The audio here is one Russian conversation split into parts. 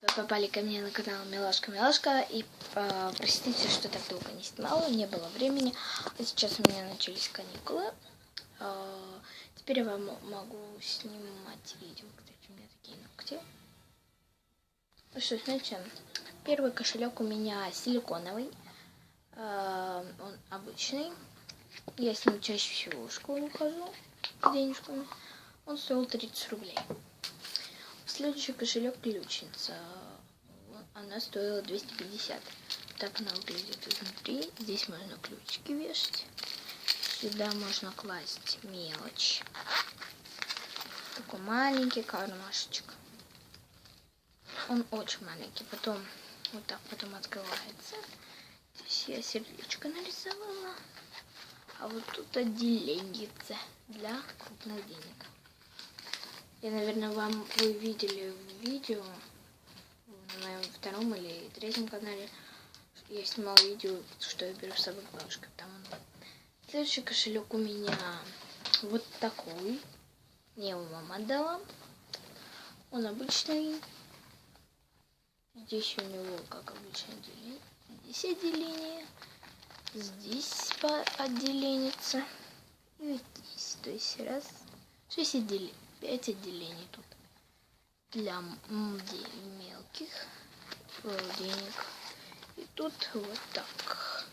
Вы попали ко мне на канал Милашка. И простите, что так долго не снимала, не было времени. А сейчас у меня начались каникулы. Теперь я вам могу снимать видео. Кстати, у меня такие ногти. Ну что, значит, первый кошелек у меня силиконовый. Он обычный. Я с ним чаще всего в школу хожу с денежками. Он стоил 30 рублей. Следующий кошелек ключница. Она стоила 250. Так она выглядит изнутри. Здесь можно ключики вешать. Сюда можно класть мелочь. Такой маленький кармашечек. Он очень маленький. Потом вот так потом открывается. Здесь я сердечко нарисовала. А вот тут отделение для крупных денег. Я, наверное, вы видели в видео на моем втором или третьем канале. Я снимала видео, что я беру с собой бабушка. Там он. Следующий кошелек у меня вот такой. Мне его мама дала. Он обычный. Здесь у него, как обычно, отделение. Здесь отделение. Здесь отделенится. И вот здесь. То есть раз, 6 отделений. 5 отделений тут. Для мелких денег. И тут вот так.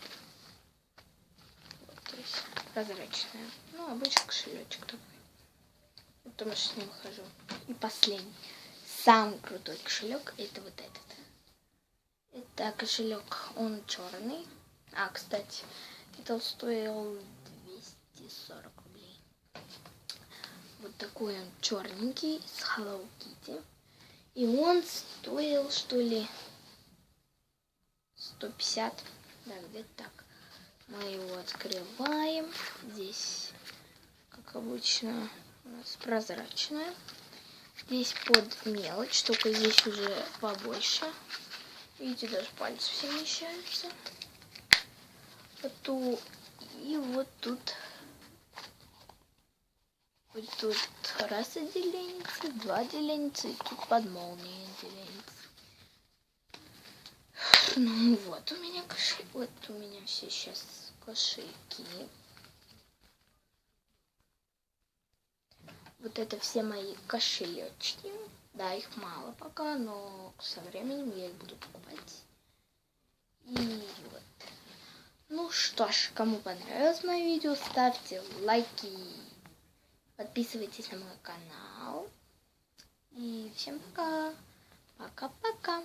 Вот, то есть прозрачная. Ну, обычный кошелечек такой. Потому что с ним хожу. И последний. Самый крутой кошелек это вот этот. Это кошелек, он черный. А, кстати, это стоил 240 рублей. Вот такой он черненький с Hello Kitty. И он стоил, что ли, 150. Да, где-то так. Мы его открываем. Здесь, как обычно, у нас прозрачная. Здесь под мелочь, только здесь уже побольше. Видите, даже пальцы все вмещаются. И вот тут. Вот тут раз отделение, два отделения, и тут под молнией отделение. Ну вот у меня кошелек. Вот у меня все сейчас кошельки. Вот это все мои кошелечки. Да, их мало пока, но со временем я их буду покупать. И вот. Ну что ж, кому понравилось мое видео, ставьте лайки. Подписывайтесь на мой канал. И всем пока. Пока-пока.